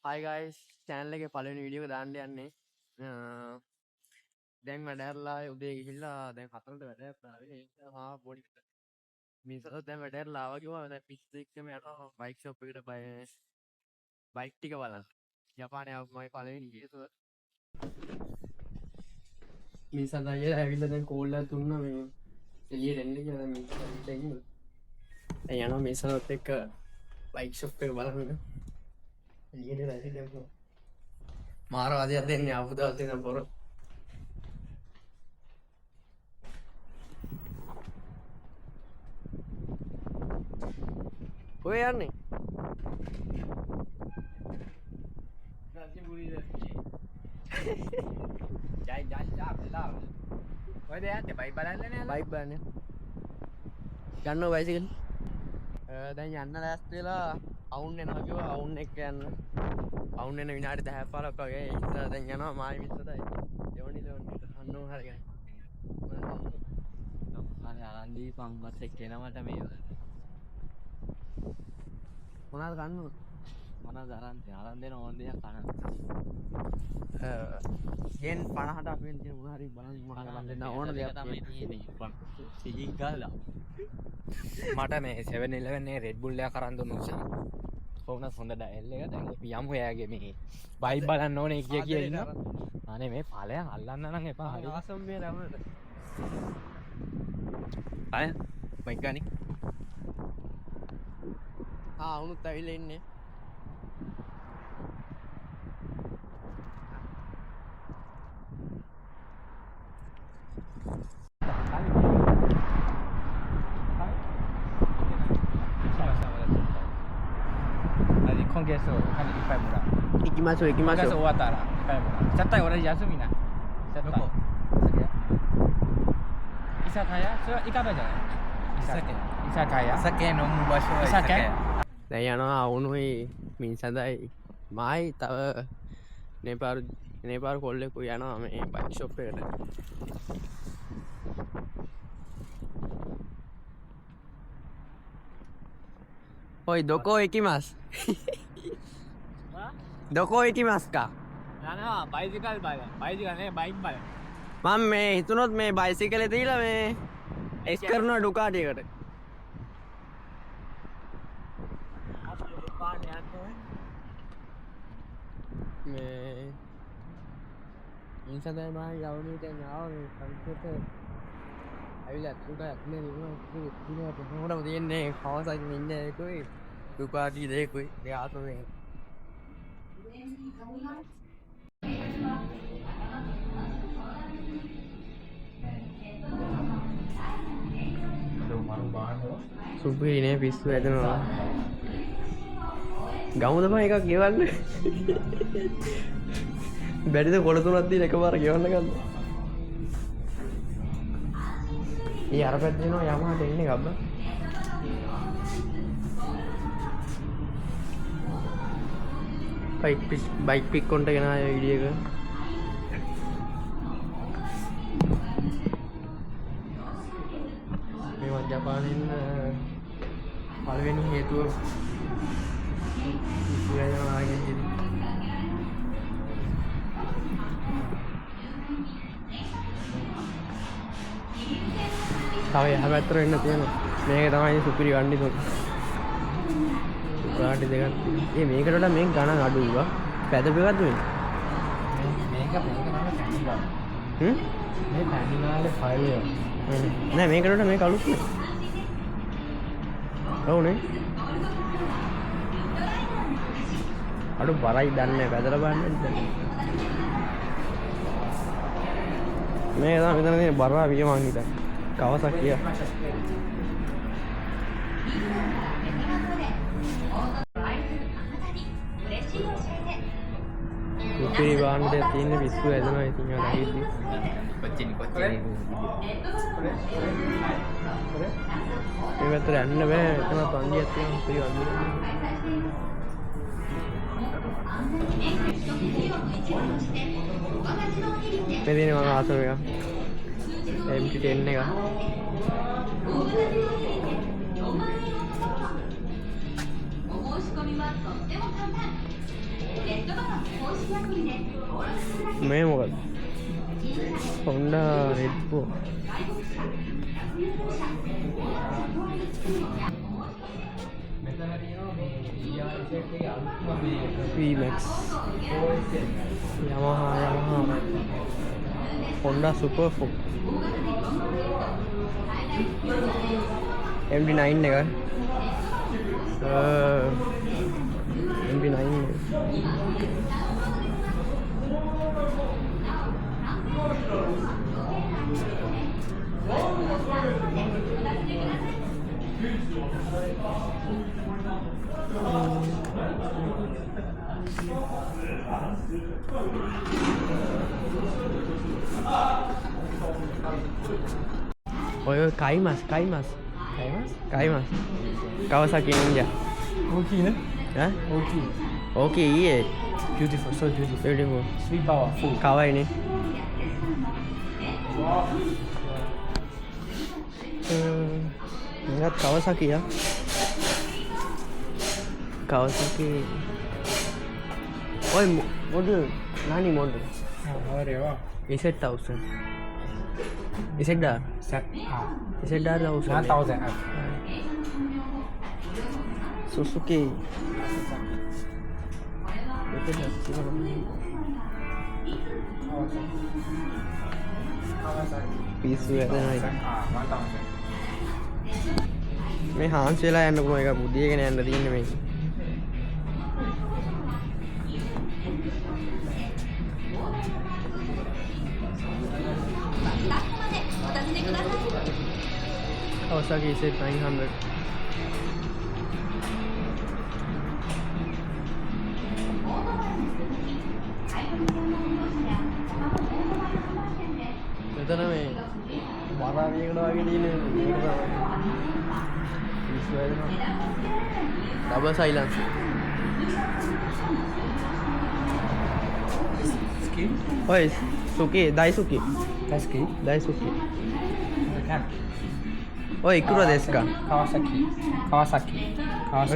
Hi guys, channel එකේ පළවෙනි video එක දාන්න යන්නේ. දැන් වැඩ ඇරලා උදේ ගිහිල්ලා දැන් 4ට වැඩ ඇරලා ආවේ. පොඩි මිනිස්සුත් දැන් වැඩ ඇරලා ආවා කිව්වා. දැන් පිස්සු එක්කම යනවා බයික් ෂොප් එකට බයික් ටික බලන්න. ජපානයේ ආව මගේ පළවෙනි ගියසුව. මිනිස්සුන් ඇවිල්ලා දැන් කෝල් එකක් දුන්නා මේ එළියට එන්න කියලා. දැන් මිනිස්සුන්ට ඉන්නේ. දැන් යනවා මිනිස්සුත් එක්ක බයික් ෂොප් එක බලන්න. එළියට ඇවිල්ලා දැන් මාර වාදියක් දෙන්නේ ආපු දවසේ ඉඳන් පොර. කොහෙ යන්නේ? ගාසිපුරිද? ජයි වෙලා. කොහෙද යන්නේ? බයික් බලන්නේ නෑ. බයික් බලන්නේ. යන්නෝ බයිසිකල්. දැන් යන්න ලෑස්ති වෙලා අවුන් එනවා කිව්වා. අවුන් එක්ක යන්න. අවුන් එන විනාඩි 10-15ක් වගේ ඉස්සර දැන් යනවා මායි මිස්සතයි. දෙවනි අන්නෝ හරියයි. අනේ ආරන්දි පංගස් එක්ක එනවට මේ මොනවද ගන්න ඕන? මොනවද අරන් දෙන ඕන දෙයක් කන. යෙන් 50ට අපෙන් තියෙන මොන හරි බලන්න මොනවද ගන්න දෙන්න ඕන දෙයක් තමයි තියෙන්නේ. සිගින් ගාලා. මට මේ 7-Eleven එකේ Red Bull එකක් අරන් දුන්න උසාව. කොහොමද හොඳ ඩයල් එක දැන් අපි යමු එයාගේ මේ බයික් බලන්න ඕනේ කිය ඉන්නවා. අනේ මේ ඵලයන් අල්ලන්න නම් එපා. හරි. ආසම් මේ රමණට. අය බයික් ගනි. උනුත් ඇවිල්ලා ඉන්නේ. Congreso hari Ipamura. Ikimasu. Congreso Watara, Ipamura. Sattai ora yasumi na. Sattai. Isakaya? So ikaba janai. Isakaya. Isake nomu basho Isake. දැන් යනවා වුණුයි මිනිස්සුන්දයි මායි තව නේපාර කොල්ලෙකු යනවා මේ බයික් ෂොප් එකට. Oi, doko ikimasu? Doko ikimasu ka? යනවා බයිසිකල් බලන්න. බයිසිකල් නේ bike බලන්න. මම මේ හිතුනොත් මේ බයිසිකලේ දීලා මේ එක්ස් කරනවා ඩුකාටි එකට. මේ ඉන්සදයි මම යවුනේ දැන් ආවේ කන්සර්ට් ඇවිල්ලා තුඩක් නේ ඉන්නවා කොහොමද තියෙන්නේ කවසයි ඉන්නේ ඒකයි ඩුකාටි දෙකයි දෙආතෝනේ සුපිරිනේ පිස්සු ඇදෙනවා ගමුද මම එකක් ගෙවන්න බැරිද කොළ තුනක් දීලා එකපාර ගෙවන්න ගන්න. ඊ අර පැත්තේ යනවා යමාට එන්නේ ගබ්බා. බයික් පික් කොන්ට ගෙන ආය වීඩියෝ එක. මේ ජපානයෙන් පළවෙනි හේතුව ඉස්සරහට ආගෙන ඉන්නේ. තව යහපැත්තට එන්න තියෙනවා. මේක තමයි සුපිරි වණ්ඩි තුන. ඩුකාටි දෙකක්. මේකට වඩා මේක ගණන් අඩු වුණා. පැදපෙවද්ද මේ? මේක නම පැනිගා. මේ පැනිගාලේ ෆයිල් එක. නෑ මේකට වඩා මේක අලුත් නේ. ඔව්නේ. අඩු බරයි දන්නේ පැදලා බලන්න දැන්. මේ තමයි මෙතන තියෙන බර විය මං හිතන්නේ. කවසක් කිය. උපේ වාහනේ තියෙන පිස්සු ඇදෙනවා ඉතින් ඔය නැගිටි. කොච්චිනි මේ පැත්තට යන්න බෑ. එතන පන්දියක් තියෙනවා උපේ වන්දිය. මේ දිනේ මම ආසම එක. MT10 එක. මේ මොකද Honda Red Pro VMAX Yamaha Honda Super 4 MD9 එක MD9 ඔය කයිමස් Kawasaki Ninja Okay, no? huh? Okay. Okay yeah Beautiful, so beautiful. beautiful Sweet power, full. kawaii ne මේකත් Kawasaki යා Kawasaki ඔය model nani model There you are. Z1000 ZR ZR 1000 1,000 up. Suzuki පිස්සු වැදෙනවා ඉතින්. 1,000. මේ Hans වෙලා යන්න පුළුවන් එක බුද්ධියගෙන යන්න තියෙන්නේ මේ. Kawasaki Z900 මෙතන මේ වරාවියකට වගේ තියෙන මේක තමයි පිස්සු වැදෙනවා ඩබල් සයිලන්ස් Skin? ඔය සුකි Daisuki That's good. Daisuki Can. ඔය ඉකුරා දෙස්ක Kawasaki. Kawasaki.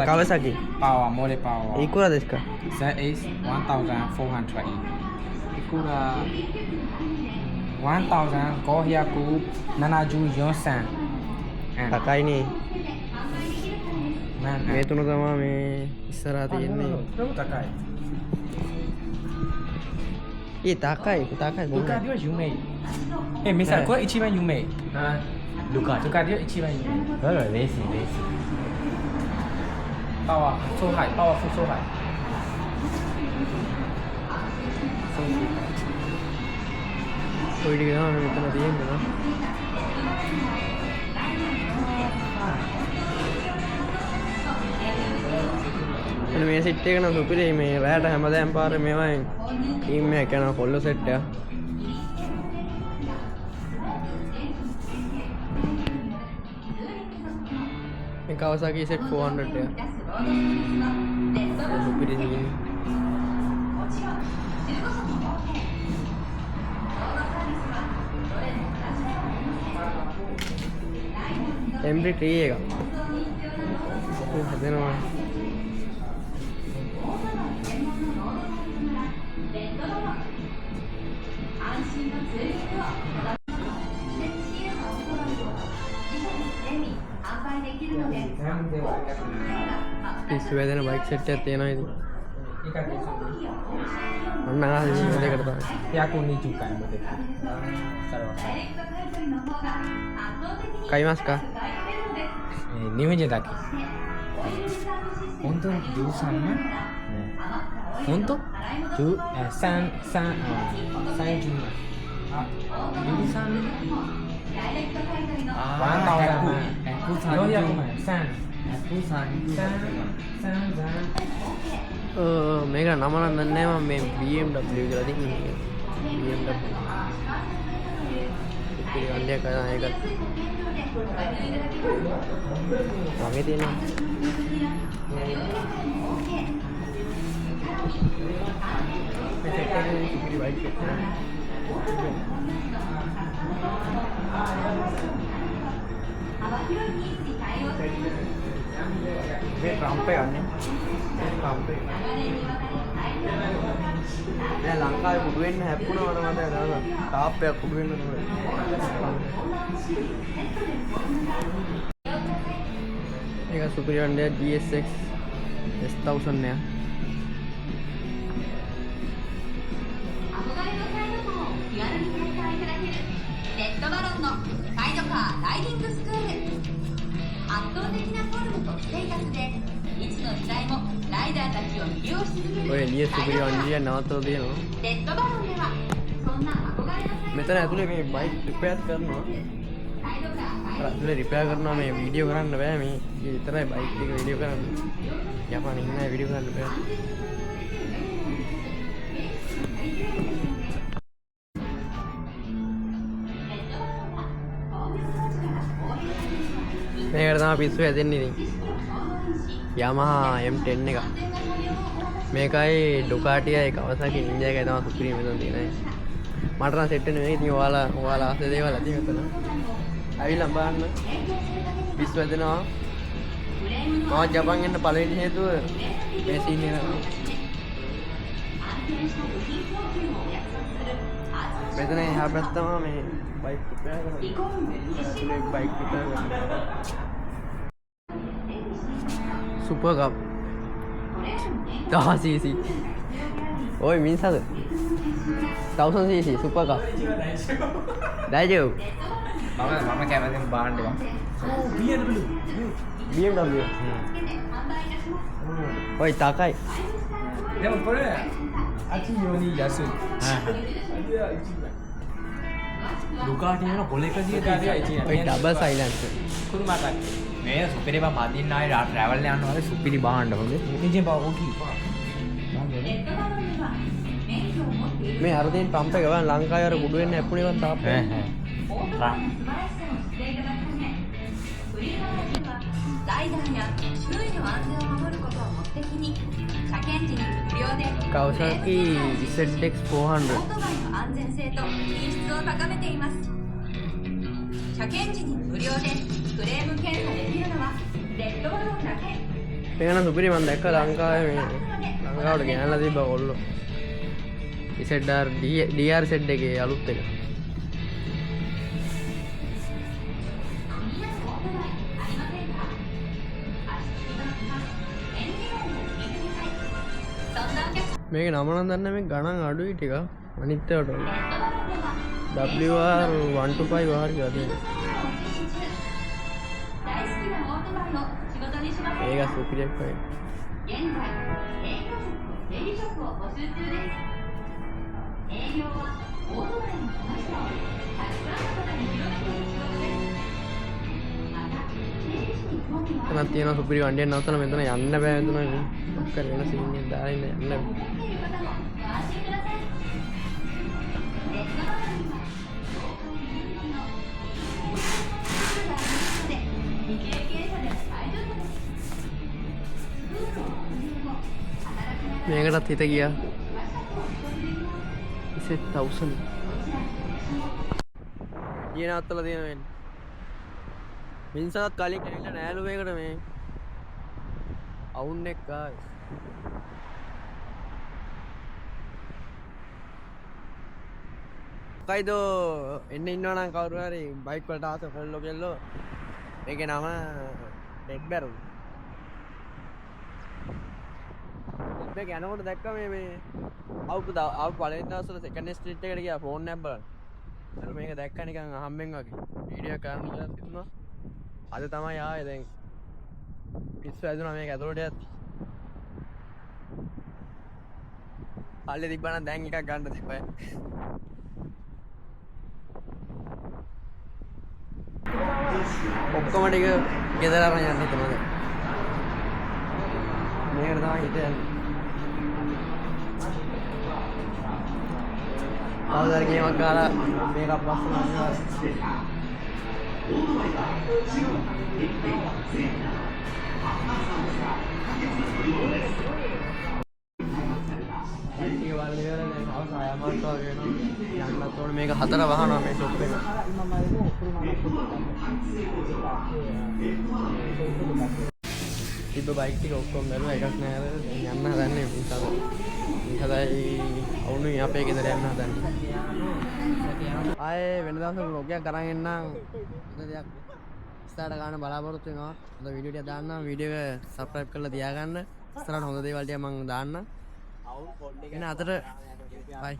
Kawasaki Power, more power. ඉකුරා දෙස්ක That is 1,400. Ikura 1,574 තකයිනේ Man, මේ තුන තමා මේ ඉස්සරහා තියෙන්නේ Takai. ඒ තකයි Ducati dia Yume. Misal kau Ichiban Yume. Ducati dia Ichiban Yume. racing Power so high, powerful so high. ඔය ටික තමයි මෙතන තියෙන්නේ නේ එන මේ සෙට් එක නම් සුපිරි මේ රැයට හැමදාම පාරේ මේවා ටීම් එක කරන කොල්ල සෙට් එක මේ Kawasaki Z400 එක සුපිරි නේ MD3 එක හදනවා පිස්සු වැදෙන බයික් සෙට් එකක් තියෙනවා ඉතින් අන්න ආ දෙකට තමයි Ya aku ni juga yang betul. කයිමස්කා Ni aja tak. Untuk jurusan Untuk san jumlah. Jurusan මේක නම නම් දන්නේ නැහැ මම මේ BMW කියලා තියෙන්නේ BMW පිළිගන්නේ කරා ඒක වගේ තියෙනවා මේ සෙට් එකේ සුපිරි බයික් එක මේ ට්‍රම්ප් එක ගන්න ට්‍රම්ප් එක නෑ ලංකාවේ කුඩු වෙන්න හැප්පුණා මට මතකයි දාලා. තාප්පයක් කුඩු වෙන්න තමයි. මේක සුපිරියර් නේ GSX S1000 නෑ. 憧れのサイドカーを気軽に体感いただけるレッドバロンのサイドカーライディングスクール。圧倒的なフォルムとステータスでいつの時代もライダーたちを魅了し続ける ඔය එළිය සුපිරියර් අන්ජිය නවත්තලා තියෙනවා. レッドバロンではそんな憧れのサイドカー මෙතන ඇතුලේ මේ බයික් රිපෙයාර් කරනවා. サイドカー අර ඇතුලේ රිපෙයාර් කරනවා මේ වීඩියෝ කරන්න බෑ මේ විතරයි බයික් එක වීඩියෝ කරන්න. යපන් ඉන්නේ වීඩියෝ කරන්න බෑ. මේකට තමයි පිස්සු හැදෙන්නේ ඉතින්. Yamaha M10 එක. මේකයි Ducati එකයි Kawasaki Ninja එකයි තමයි සුපිරිම මෙතන තියෙන්නේ. මට නම් සෙට් නෙවෙයි ඉතින් ඔයාලා ආසේ දේවල් ඇති මෙතන. ඇවිල්ලා බලන්න. පිස්සු හැදෙනවා. මම ජපාන් යන්න පළවෙනි හේතුව මේ සීන් එක. මෙතන එහා පැත්තම මේ බයික් රිපෙයාර් කරනවා. බයික් රිපෙයාර් කරනවා. සුපර් කප් 1000cc. ඔය මිනිස්සුද 1000cc සුපර් කප්. දාජෝ මම කැමතිම බාන්න එක. BMW. ඔය තාකයි. Yang pernah Aci Yoni Yasun. Ducati න පොලේක දිය තියෙනවා. ඔය ඩබල් සයිලන්සර්. කුරු මාකයි. මේ සුපිරි බා මදින්න ආයේ ට්‍රැවල් යන්න වගේ සුපිරි බාන්න හොඳේ. ඉතින් බා ඕකි. レッドバロンでは免許を持っている මේ අර තියෙන පම්ප් එක ගන්න ලංකාවේ අර කුඩු වෙන්නේ හැප්පුණේ වන් තාප්පේ. オートバイの素晴らしさを知っていただくためフリーマガジンはライダーや周囲の安全を守ることを目的に車検時に無料で Kawasaki ZX オー 400. トバイの安全性と品質を高めています。車検時に無料でクレーム検査できるのはレッドバロンだけ。 මේක නම් සුපිරි මම දැක්ක ලංකාවේ මේ ලංකාවට ගෙනල්ලා තිබ්බා කොල්ලෝ. ZR DR Z එකේ අලුත් එක. レッドバロンではありませんか。 මේක නම නම් දන්නේ මේ ගණන් අඩුයි ටික. අනිත් ඒවාට වඩා. WR125 වාර කියලා තියෙනවා. 大好きなオートバイを仕事にしませんか。 මේක සුපිරි එකයි. 現在営業職と整理職を募集中です。営業はオートバイの楽しさをたくさんの方に広めていく仕事です。また整理士に興味がある එතනක් තියෙනවා සුපිරි වණ්ඩියක් නවත්තලා මෙතන යන්න බෑ මෙතන මේ. ඔක්කොම වෙන සීන් එකක් දාලා ඉන්න යන්න බෑ. 持っている方もご安心ください。レッドバロンには業界有名のスクールがありますので未経験者でも大丈夫です。スクールの運営も働きながら මේකටත් හිත ගියා. ඉසෙත් 1000. ඊය නවත්තලා තියෙන වෙන්නේ. මිනිස්සුත් කලින් ඇවිල්ලා නෑලු මේකට මේ අවුන් එක ආවේ. කයිදෝ එන්න ඉන්නවා නම් කවුරු හරි බයික් වලට ආස කොල්ලෝ කෙල්ලෝ මේකේ නම ඩෙඩ් බැරල්. මේක යනකොට දැක්කම මේ අවු පළවෙනි දවස්වල සෙකන්ඩ් ස්ට්‍රීට් එකට ගියා ෆෝන් එක බලන්න. අර මේක දැක්ක නිකන් අහම්බෙන් වගේ වීඩියෝ කරන්න කියලා තිබුණා. අද තමයි ආවේ දැන් පිස්සු ඇදුනා මේක ඇතුළට යත්. අල්ලේ තිබ්බනම් දැන් එකක් ගන්න තිබ්බයි. ඔක්කොම ටික ගෙදර අරන් යන්න හිතනවා දැන්. මේකට තමයි හිතන්නේ. කවදාද ගේමක් ගාලා මේකක් පස්සම අනිවාර්යයෙන්. ටික වල ඉවරයි දැන් අවස 6 මාස වගේ වෙනවා. යන්නත් ඕනේ මේක 4 වහනවා මේ ෂොප් එක. තිබ්බ බයික් ටික ඔක්කොම බැලුවා එකක් නෑ. දැන් යන්න හදන්නේ මිනිස්සු. හදයි අවුනු අපේ ගෙදර යන්න හදන්නේ. ආයේ වෙන දවසක vlog එකක් අරන් එන්නම්. හොඳ දෙයක් ඉස්සරහට ගන්න බලාපොරොත්තු වෙනවා. හොඳ වීඩියෝ ටිකක් දාන්නම්. වීඩියෝ එක subscribe කරලා තියාගන්න. ඉස්සරහට හොඳ දේවල් ටික මම දාන්නම්. එන අතට bye.